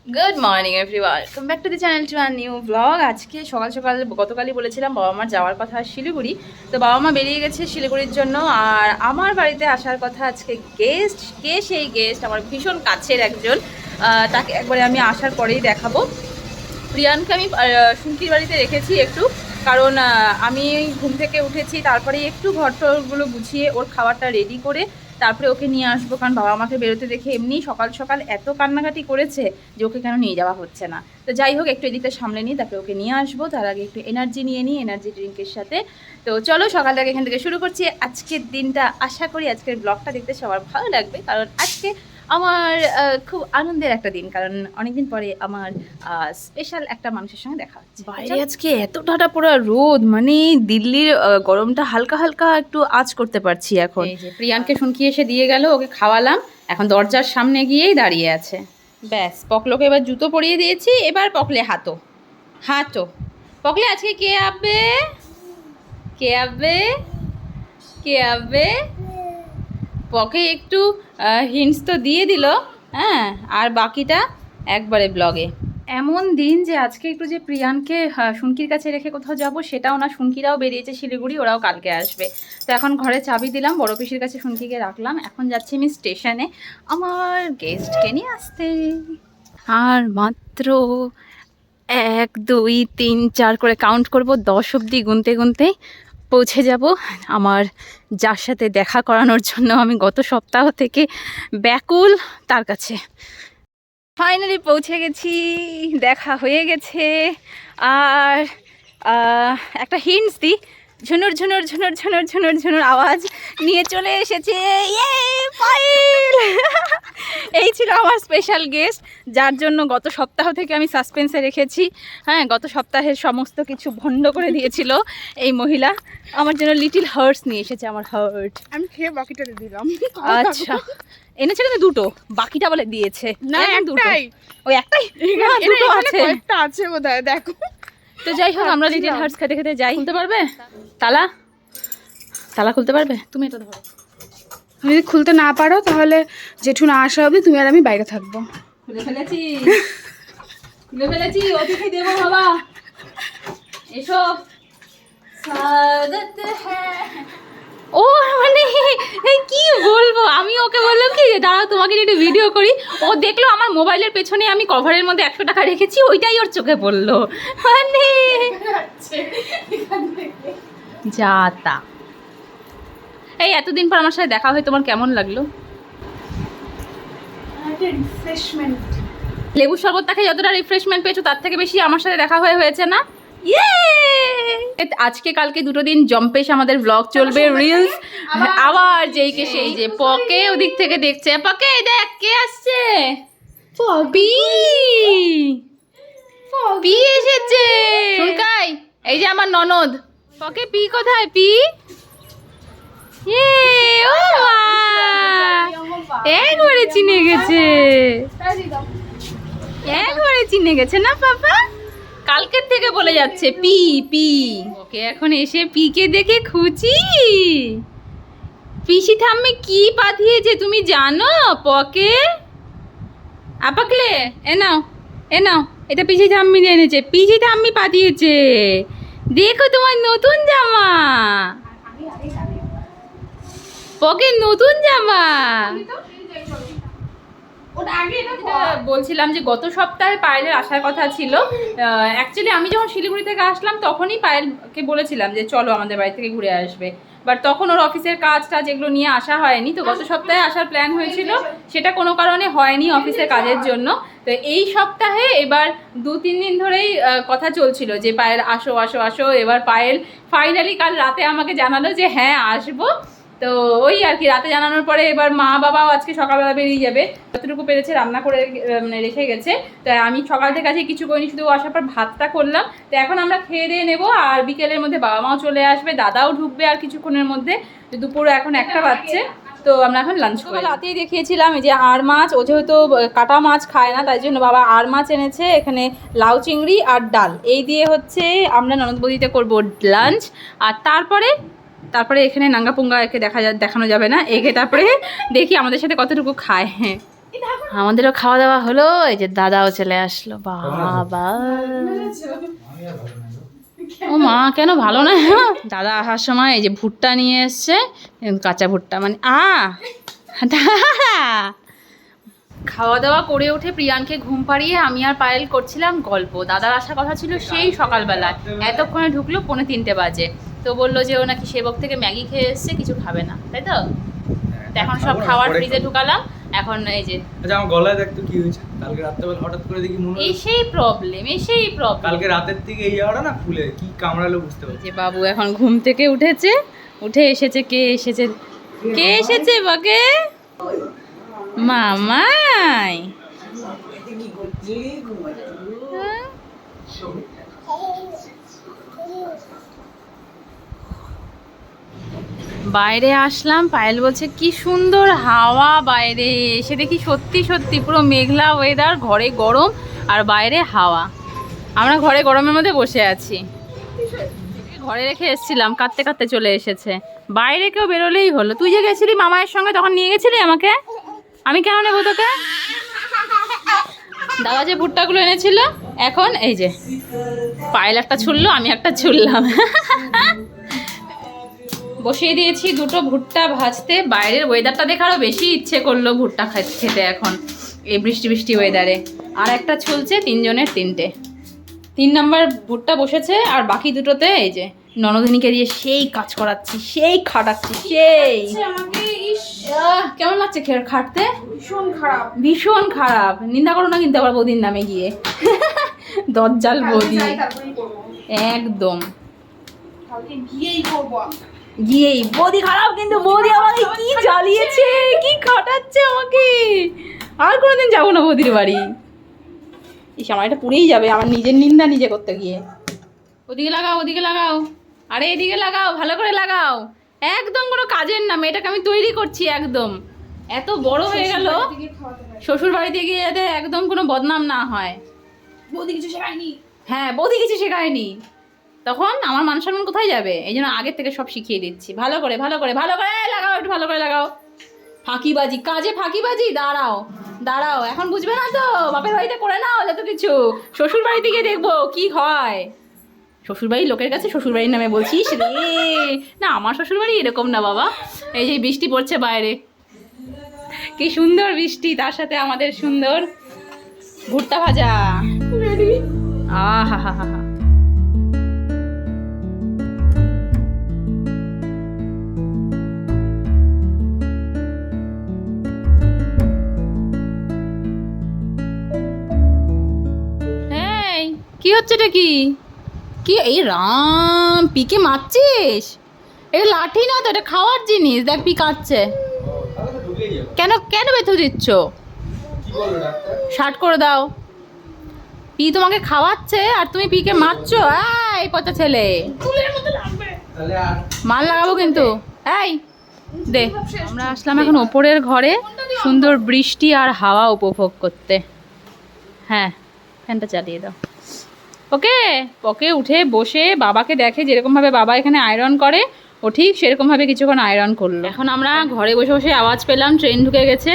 Good morning everyone, come back to the channel to our new blog. আজকে সকাল সকাল গতকালই বলেছিলাম বাবা মার যাওয়ার কথা শিলিগুড়ি, তো বাবা মা বেরিয়ে গেছে শিলিগুড়ির জন্য। আর আমার বাড়িতে আসার কথা আজকে গেস্ট। কে সেই গেস্ট? আমার ভীষণ কাছের একজন। তাকে একবারে আমি আসার পরেই দেখাবো। প্রিয়ানকে আমি শুনকির বাড়িতে রেখেছি একটু, কারণ আমি ঘুম থেকে উঠেছি, তারপরে একটু ঘরটরগুলো গুছিয়ে ওর খাবারটা রেডি করে তারপরে ওকে নিয়ে আসবো। কারণ বাবা আমাকে বেরোতে দেখে এমনি সকাল সকাল এত কান্নাকাটি করেছে যে ওকে কেন নিয়ে যাওয়া হচ্ছে না। তো যাই হোক, একটু এদিকটা সামলে নিই, তারপরে ওকে নিয়ে আসবো। তার আগে একটু এনার্জি নিয়ে নিই, এনার্জি ড্রিঙ্কের সাথে। তো চলো সকালটাকে এখান থেকে শুরু করছি। আজকের দিনটা আশা করি আজকের ব্লগটা দেখতে সবার ভালো লাগবে, কারণ আজকে আমার খুব আনন্দের একটা দিন, কারণ অনেকদিন পরে আমার স্পেশাল একটা মানুষের সঙ্গে দেখা হচ্ছে। বাইরে আজকে এত টাটা পোড়া রোদ, মানে দিল্লির গরমটা হালকা হালকা একটু আঁচ করতে পারছি এখন। এই যে প্রিয়ানকে শুনকি এসে দিয়ে গেল, ওকে খাওয়ালাম, এখন দরজার সামনে গিয়েই দাঁড়িয়ে আছে। ব্যাস, পকলোকে এবার জুতো পরিয়ে দিয়েছি, এবার পকলে হাঁটো হাঁটো। পকলে আজকে কে আবে? কে আবে? কে আবে? পকে একটু হিন্টস তো দিয়ে দিল, হ্যাঁ, আর বাকিটা একবারে ব্লগে। এমন দিন যে আজকে একটু যে প্রিয়ানকে শুনকির কাছে রেখে কোথাও যাব সেটাও না। শুনকিরাও বেরিয়েছে শিলিগুড়ি, ওরাও কালকে আসবে। তো এখন ঘরে চাবি দিলাম, বড় পিসির কাছে শুনকিকে রাখলাম। এখন যাচ্ছি আমি স্টেশনে আমার গেস্টকে নিয়ে আসতে। আর মাত্র 1 2 3 4 করে কাউন্ট করব, 10 অবধি গুনতে গুনতে পৌঁছে যাব আমার যার সাথে দেখা করানোর জন্য আমি গত সপ্তাহ থেকে ব্যাকুল, তার কাছে। ফাইনালি পৌঁছে গেছি, দেখা হয়ে গেছে। আর একটা হিন্টস দিই, ঝুনুর ঝুনুর ঝুনুর ঝুনুর ঝুনুর ঝুনুর আওয়াজ নিয়ে চলে এসেছে। পায়েল! এই ছিল আমার স্পেশাল গেস্ট, যার জন্য গত সপ্তাহ থেকে আমি সাসপেন্সে রেখেছি। হ্যাঁ, গত সপ্তাহের সমস্ত কিছু ভণ্ড করে দিয়েছিল এই মহিলা। আমার জন্য লিটিল হার্টস নিয়ে এসেছে, আমার হার্ট। আমি খেয়ে বাকিটা দিয়ে দিলাম। আচ্ছা, এনেছে কিন্তু দুটো, বাকিটা বলে দিয়েছে না, একটাই। ওই একটাই না, দুটো আছে। কয়েকটা আছে বোধহয়, দেখো। তো যাই হোক, আমরা লিটিল হার্টস খেতে খেতে যাই। খুলতে পারবে তালা? তালা খুলতে পারবে? তুমি এটা ধরো। যদি খুলতে না পারো তাহলে জেঠু না আসা অবধি তুমি আর আমি বাইরে থাকবো। খুলে ফেলেছি, খুলে ফেলেছি, অতিথি দেবো বাবা। এসো। স্বাগত হ্যায়। ও মানে কি বলবো, আমি ওকে বললাম কি দাঁড়াও তোমাকে একটু ভিডিও করি। ও দেখলো আমার মোবাইলের পেছনে আমি কভারের মধ্যে 100 টাকা রেখেছি, ওইটাই ওর চোখে পড়লো। মানে যা তা। এই এতদিন পর আমার সাথে দেখা হয়ে তোমার কেমন লাগলো? লেবু শরবতটাকে যতটা রিফ্রেশমেন্ট পেয়েছো তার থেকে বেশি আমার সাথে দেখা হয়েছে না? আজকে কালকে দুটো দিন জম্পেশ আমাদের ব্লগ চলবে, রিলস। আবার যেইকে সেই যে পকে ওদিক থেকে দেখছে, পকে দেখ কে আসছে, পি পি এসেছে। শুনকাই, এই যে আমার ননদ। পকে পি কোথায়? পি ও একবারে চিনে গেছে, একবারে চিনে গেছে না পাপা? কালকের থেকে বলে যাচ্ছে পি পি। ওকে এখন এসে পিকে দেখে খুশি। পিসি ঠাম্মি কি পাঠিয়েছে তুমি জানো? পকে আপাকলে এ নাও, এ নাও, এটা পিসি ঠাম্মি এনেছে, পিসি ঠাম্মি পাঠিয়েছে। দেখো তোমার নতুন জামা, পকে নতুন জামা। বলছিলাম যে গত সপ্তাহে পায়েলের আসার কথা ছিল। অ্যাকচুয়ালি আমি যখন শিলিগুড়ি থেকে আসলাম তখনই পায়েলকে বলেছিলাম যে চলো আমাদের বাড়ি থেকে ঘুরে আসবে, বাট তখন ওর অফিসের কাজটা যেগুলো নিয়ে আসা হয়নি। তো গত সপ্তাহে আসার প্ল্যান হয়েছিল, সেটা কোনো কারণে হয়নি অফিসের কাজের জন্য। তো এই সপ্তাহে এবার 2-3 দিন ধরেই কথা চলছিল যে পায়েল আসো আসো আসো। এবার পায়েল ফাইনালি কাল রাতে আমাকে জানালো যে হ্যাঁ আসবো। তো ওই আর কি, রাতে জানানোর পরে এবার মা বাবাও আজকে সকালবেলা বেরিয়ে যাবে, যতটুকু পেরেছে রান্না করে মানে রেখে গেছে। তো আমি সকাল থেকে আজকে কিছু করিনি, শুধু আসার পর ভাতটা করলাম। তো এখন আমরা খেয়ে দিয়ে নেবো, আর বিকেলের মধ্যে বাবা মাও চলে আসবে, দাদাও ঢুকবে আর কিছুক্ষণের মধ্যে। দুপুর এখন 1টা বাজছে, তো আমরা এখন লাঞ্চ করি। রাতেই দেখিয়েছিলাম এই যে আর মাছ, ও যেহেতু কাটা মাছ খায় না তাই জন্য বাবা আর মাছ এনেছে। এখানে লাউ চিংড়ি আর ডাল, এই দিয়ে হচ্ছে আমরা ননদ বৌদিতে করবো লাঞ্চ। আর তারপরে এখানে নাঙ্গা পুঙ্গা একে দেখানো যাবে না, একে তারপরে দেখি আমাদের সাথে কতটুকু খায়। হ্যাঁ আমাদেরও খাওয়া দাওয়া হলো, এই যে দাদাও চলে আসলো। বাবা ও মা, কেন ভালো না? দাদা আসার সময় এই যে ভুট্টা নিয়ে এসছে, কাঁচা ভুট্টা, মানে খাওয়া দাওয়া করে উঠে প্রিয়ানকে ঘুম পাড়িয়ে আমি আর পায়েল করছিলাম গল্প। দাদার আসার কথা ছিল সেই সকালবেলায়, এতক্ষণে ঢুকলো 2:45 বাজে। তো বললো যে ও নাকি সেবক থেকে ম্যাগি খেয়ে এসছে, কিছু খাবে না, তাই তো? তো এখন সব খাবার ফ্রিজে ঢুকালাম। এখন এই যে আচ্ছা, আমার গলায় দেখতো কি হয়েছে কালকে রাত্রেবেলা, হঠাৎ করে দেখি মনে হলো সেই প্রবলেম। কালকে রাতের থেকে এই জায়গাটা না ফুলে কি কামড়ালো বুঝতে পারছি। যে বাবু এখন ঘুম থেকে উঠেছে, উঠে এসেছে। কে এসেছে বাকে? মামাই। হ্যাঁ? বাইরে আসলাম, পায়েল বলছে কি সুন্দর হাওয়া বাইরে। এসে দেখি সত্যি সত্যি পুরো মেঘলা ওয়েদার, ঘরে গরম আর বাইরে হাওয়া। আমরা ঘরে গরমের মধ্যে বসে আছি। ঘরে রেখে এসেছিলাম, কাঁদতে কাঁদতে চলে এসেছে। বাইরে কেউ বেরোলেই হলো। তুই যে গেছিলি মামায়ের সঙ্গে, তখন নিয়ে গেছিলি আমাকে, আমি কেন নেবো তোকে? দাদা যে ভুট্টাগুলো এনেছিল, এখন এই যে পায়েল একটা ছুললো, আমি একটা ছুললাম। বসিয়ে দিয়েছি দুটো ভুট্টা ভাজতে। বাইরের ওয়েদারটা দেখে আরও বেশি ইচ্ছে করলো ভুট্টা খেতে এখন এই বৃষ্টি বৃষ্টি ওয়েদারে। আর একটা ছুলছে, 3 জনের 3টে। 3 নাম্বার ভুট্টা বসেছে, আর বাকি দুটোতে এই যে ননদিনীকে দিয়ে সেই কাজ করাচ্ছি, সেই খাটাচ্ছি, সেই। কেমন লাগছে খাটতে? ভীষণ খারাপ। নিন্দা করো না কিন্তু আবার বৌদির নামে গিয়ে। দজ্জাল বৌদি একদম। গিয়েই বৌদি খারাপ, কিন্তু বৌদি আমাকে কি জ্বালিয়েছে, কি খাটাচ্ছে আমাকে। আর কোনোদিন যাবো না বৌদির বাড়ি। এই সময়টা পুড়েই যাবে আমার নিজের নিন্দা নিজে করতে গিয়ে। ওদিকে লাগাও, ওদিকে লাগাও, আরে এদিকে লাগাও, ভালো করে লাগাও। একদম কোনো কাজের না, মেয়েটাকে আমি তৈরি করছি একদম। এত বড় হয়ে গেল, শ্বশুর বাড়িতে গিয়ে যাতে একদম কোনো বদনাম না হয়। বৌদি কিছু শেখায়নি। হ্যাঁ, বৌদি কিছু শেখায়নি, তখন আমার মান সম্মান কোথায় যাবে? এই জন্য আগের থেকে সব শিখিয়ে দিচ্ছি। ভালো করে ভালো করে ভালো করে লাগাও, একটু ভালো করে লাগাও। ফাঁকিবাজি, কাজে ফাঁকিবাজি। দাঁড়াও দাঁড়াও, এখন বুঝবে না তো? বাপের বাড়িতে করে নাও যত কিছু, শ্বশুর বাড়িতে গিয়ে দেখবো কি হয়। শ্বশুরবাড়ির লোকের কাছে শ্বশুরবাড়ির নামে বলছিস রে? না, আমার শ্বশুরবাড়ি এরকম না বাবা। এই যে বৃষ্টি পড়ছে বাইরে, কি সুন্দর বৃষ্টি, তার সাথে আমাদের সুন্দর ভুট্টা ভাজা। আহা হা হা হা। কি হচ্ছে এটা? কি কি এই রাম, পিকে মারছিস? এটা লাঠি না তো, এটা খাওয়ার জিনিস। দেখ পি কাটছে। কেন কেন বেঁধে দিচ্ছ? শার্ট করে দাও। পি তোমাকে খাওয়াচ্ছে আর তুমি পিকে মারছো? এই পচা ছেলে, মাল লাগাবো কিন্তু। এই দে। আমরা আসলাম এখন ওপরের ঘরে সুন্দর বৃষ্টি আর হাওয়া উপভোগ করতে। হ্যাঁ, ফ্যানটা চালিয়ে দাও। ওকে ওকে উঠে বসে বাবাকে দেখে যেরকমভাবে বাবা এখানে আয়রন করে, ও ঠিক সেরকমভাবে কিছুক্ষণ আয়রন করলো। এখন আমরা ঘরে বসে বসে আওয়াজ পেলাম ট্রেন ঢুকে গেছে,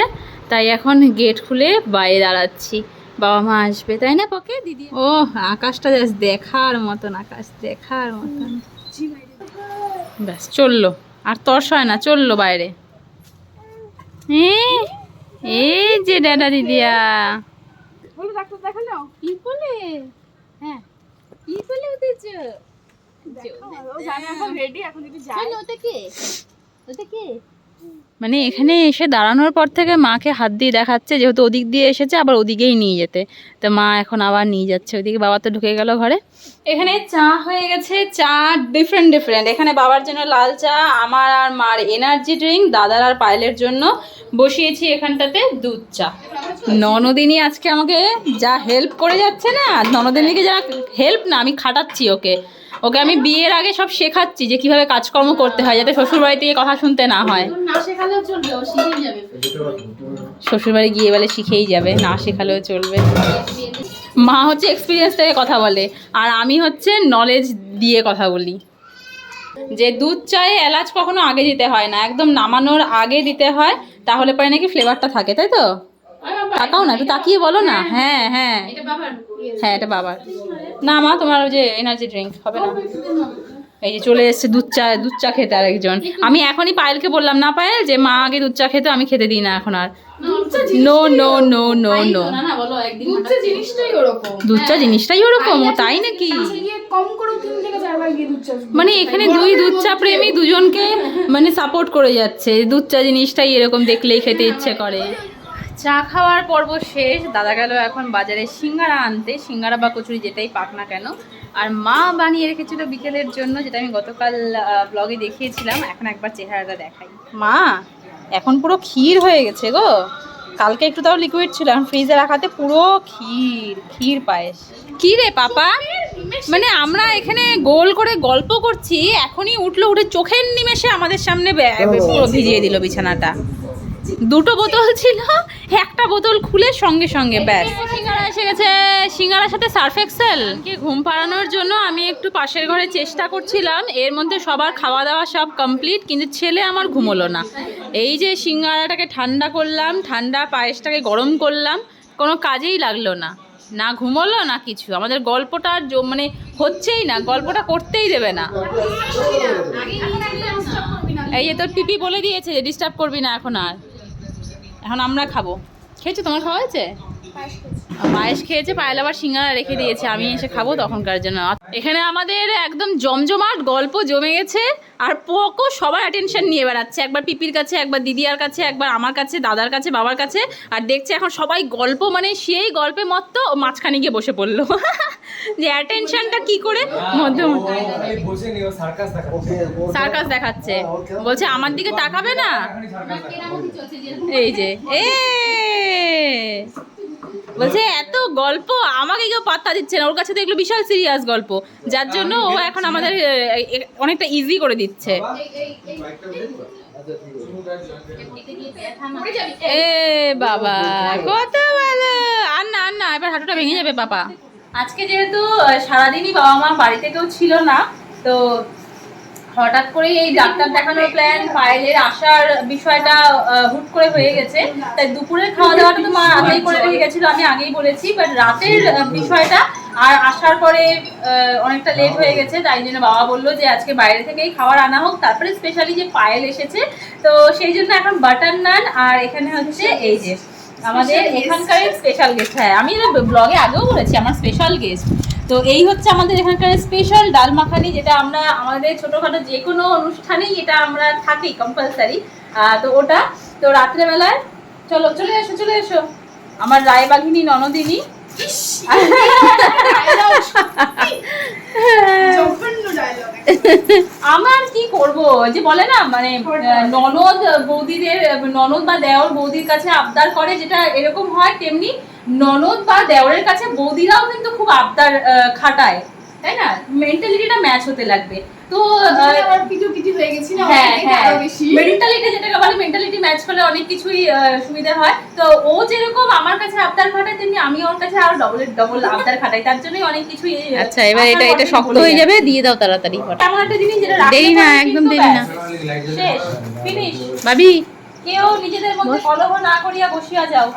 তাই এখন গেট খুলে বাইরে দাঁড়াচ্ছি। বাবা মা আসবে, তাই না পকে দিদি? ও আকাশটা জাস্ট দেখার মতন, আকাশ দেখার মতন। ব্যাস চললো, আর তর্স হয় না, চললো বাইরে। এই যে দাদা দিদিয়া বলো, ডাক্তার দেখালো কি বলে? হ্যাঁ, কি বলে উঠেছ? মানে এখানে এসে দাঁড়ানোর পর থেকে মাকে হাত দিয়ে দেখাচ্ছে, যেহেতু ওদিক দিয়ে এসেছে আবার ওদিকেই নিয়ে যেতে, তো মা এখন আবার নিয়ে যাচ্ছে ওদিকে। বাবা তো ঢুকে গেল ঘরে। এখানে চা হয়ে গেছে, চা ডিফারেন্ট ডিফারেন্ট। এখানে বাবার জন্য লাল চা, আমার আর মার এনার্জি ড্রিঙ্ক, দাদার আর পায়েলের জন্য বসিয়েছি এখানটাতে দুধ চা। ননদিনী আজকে আমাকে যা হেল্প করে যাচ্ছে না, ননদিনীকে যা হেল্প না, আমি খাটাচ্ছি ওকে। ওকে আমি বিয়ের আগে সব শেখাচ্ছি যে কিভাবে কাজকর্ম করতে হয়, যাতে শ্বশুরবাড়ি থেকে কথা শুনতে না হয়। শ্বশুরবাড়ি গিয়ে বলে শিখেই যাবে, না শেখালেও চলবে। মা হচ্ছে এক্সপিরিয়েন্স থেকে কথা বলে, আর আমি হচ্ছে নলেজ দিয়ে কথা বলি। যে দুধ চায়ে এলাচ কখনো আগে দিতে হয় না, একদম নামানোর আগে দিতে হয়, তাহলে পরে নাকি ফ্লেভারটা থাকে, তাই তো? তাকাও না, একটু তাকিয়ে বলো না। হ্যাঁ হ্যাঁ হ্যাঁ, এটা বাবার। না মা, তোমার ওই যে এনার্জি ড্রিঙ্ক হবে না। এই যে চলে এসছে দুধ চা খেতে আরেকজন। আমি এখনই পায়েলকে বললাম না, পায়েল যে মা আগে দুধ চা খেতে, আমি খেতে দিই না এখন আর। No no no no no, দুধ চা জিনিসটাই ওরকম। ও তাই নাকি? মানে এখানে দুই দুধ চা প্রেমী দুজনকে মানে সাপোর্ট করে যাচ্ছে, দুধ চা জিনিসটাই এরকম দেখলেই খেতে ইচ্ছে করে। চা খাওয়ার পর্ব শেষ। দাদা গেল এখন বাজারে সিঙ্গারা আনতে, সিঙ্গারা বা কচুরি যেটাই পাক না কেন। আর মা বানিয়ে রেখেছিল বিকেলের জন্য, যেটা আমি গতকাল ব্লগে দেখিয়েছিলাম। এখন একবার চেহারাটা দেখাই। মা এখন পুরো ক্ষীর হয়ে গেছে গো। কালকে একটু তাও লিকুইড ছিল, এখন ফ্রিজে রাখাতে পুরো ক্ষীর পায়েস। কি রে পাপা, মানে আমরা এখানে গোল করে গল্প করছি, এখনই উঠে চোখের নিমেষে আমাদের সামনে পুরো ভিজিয়ে দিল বিছানাটা। দুটো বোতল ছিল, একটা বোতল খুলে সঙ্গে সঙ্গে ব্যাস। সিঙ্গারা এসে গেছে, সিঙ্গারার সাথে সার্ফ এক্সেল। ঘুম পাড়ানোর জন্য আমি একটু পাশের ঘরে চেষ্টা করছিলাম, এর মধ্যে সবার খাওয়া দাওয়া সব কমপ্লিট, কিন্তু ছেলে আমার ঘুমোলো না। এই যে সিঙ্গারাটাকে ঠান্ডা করলাম, ঠান্ডা পায়েসটাকে গরম করলাম, কোনো কাজেই লাগলো না। না ঘুমোলো না কিছু। আমাদের গল্পটা মানে হচ্ছেই না, গল্পটা করতেই দেবে না। এই যে তোর পিপি বলে দিয়েছে যে ডিস্টার্ব করবি না এখন আর। এখন আমরা খাবো। খেয়েছো? তোমার খাওয়া হয়েছে? পায়েস খেয়েছে, পায়েল আবার সিঙ্গারা রেখে দিয়েছে, আমি এসে খাবো তখনকার জন্য। এখানে আমাদের একদম জমজমাট গল্প জমে গেছে। আর পোকো সবার অ্যাটেনশন নিয়ে বেড়াচ্ছে, একবার পিপির কাছে, একবার দিদিয়ার কাছে, একবার আমার কাছে, দাদার কাছে, বাবার কাছে। আর দেখছে এখন সবাই গল্প, মানে সেই গল্পে মত্ত মাঝখানে গিয়ে বসে পড়লো। যে অ্যাটেনশনটা কি করে মধ্যে সার্কাস দেখাচ্ছে, বলছে আমার দিকে তাকাবে না। এই যে বলছে এত গল্প, আমাকে কেউ পাত্তা দিচ্ছে না, ওর কাছে তো এগুলো বিশাল সিরিয়াস গল্প, যার জন্য ও এখন আমাদের অনেকটা ইজি করে দিচ্ছে। এ বাবা কত ভালো। আর না এবার হাঁটুটা ভেঙে যাবে বাবা। আজকে যেহেতু সারাদিনই বাবা মা বাড়িতে কেউ ছিল না, তো হঠাৎ করে এই ডাক্তার দেখানোর প্ল্যান, পায়েলের আসার বিষয়টা হুট করে হয়ে গেছে। তাই দুপুরের খাওয়া দাওয়াটা তো মা আগেই করে রেখে গেছিলো, আমি আগেই বলেছি। বাট রাতের বিষয়টা আর আসার পরে অনেকটা লেট হয়ে গেছে, তাই জন্য বাবা বললো যে আজকে বাইরে থেকেই খাবার আনা হোক। তারপরে স্পেশালি যে পায়েল এসেছে, তো সেই জন্য এখন বাটার নান। আর এখানে হচ্ছে এই যে আমাদের এখানকার স্পেশাল গেস্ট। হ্যাঁ, আমি ব্লগে আগেও বলেছি আমার স্পেশাল গেস্ট। তো এই হচ্ছে আমাদের এখানকার স্পেশাল ডাল মাখানি, যেটা আমরা আমাদের ছোটোখাটো যে কোনো অনুষ্ঠানেই এটা আমরা থাকি কম্পালসারি। তো ওটা তো রাত্রেবেলায় চলে এসো আমার রায়বাঘিনী ননদিনী। আমার কি করব, যে বলে না মানে ননদ বৌদিদের, ননদ বা দেওর বৌদির কাছে আবদার করে, যেটা এরকম হয়, তেমনি ননদ বা দেওরের কাছে বৌদিরাও কিন্তু খুব আবদার খাটায়, তাই না? মেন্টালিটিটা ম্যাচ হতে লাগবে। তো পিটু হয়ে গেছি না, হ্যাঁ মেন্টালিটি, যেটাকে বলে মেন্টালিটি ম্যাচ করলে অনেক কিছুই সুবিধা হয়। তো ও যেরকম আমার কাছে আবদার খাটায়, তেমনি আমি ওর কাছে আরো ডবল আবদার খাটাই, তার জন্যই অনেক কিছুই। আচ্ছা, এবার এটা শক্ত হয়ে যাবে, দিয়ে দাও তাড়াতাড়ি। এমন একটা জিনিস যেটা দেরি না, একদম দেরি না, শেষ, ফিনিশ। ভাবি কেউ নিজেদের মধ্যে কলহ না করিয়া বসিয়া যাও।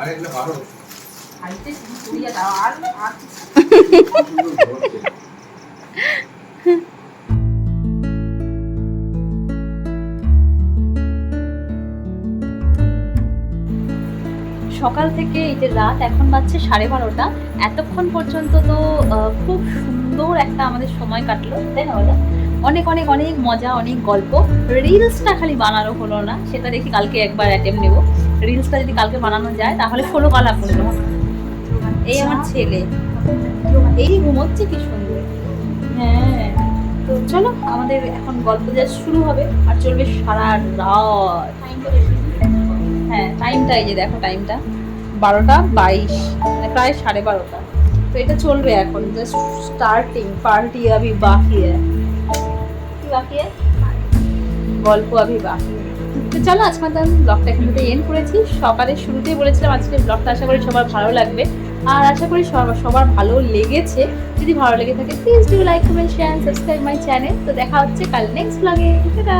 সকাল থেকে এই যে রাত এখন বাজছে 12:30, এতক্ষণ পর্যন্ত তো খুব সুন্দর একটা আমাদের সময় কাটলো, তাই না বলো? অনেক অনেক অনেক মজা, অনেক গল্প। রিলসটা খালি বানানো হলো না, সেটা দেখি কালকে একবার অ্যাটেম্প নেবো। রিলসটা যদি কালকে বানানো যায় তাহলে 16 কালা করবো। এই আমার ছেলে এই ঘুমোচ্ছে কি সুন্দর। হ্যাঁ, তো চলো আমাদের এখন গল্প যা শুরু হবে আর চলবে সারা রাত। হ্যাঁ, টাইমটা এই যে দেখো, টাইমটা 12:22, মানে প্রায় 12:30। তো এটা চলবে এখন, জাস্ট স্টার্টিং। পার্টি আভি বাকি বাকি গল্প আভি বাকি। তো চলো আজকে আমি ব্লগটা এখান থেকে এন্ড করেছি। সকালের শুরুতেই বলেছিলাম আজকে ব্লগটা আশা করি সবার ভালো লাগবে, আর আশা করি সবার ভালো লেগেছে। যদি ভালো লেগে থাকে please do like, comment, share, subscribe my channel. তো দেখা হচ্ছে কাল নেক্সট ব্লগে। টাটা।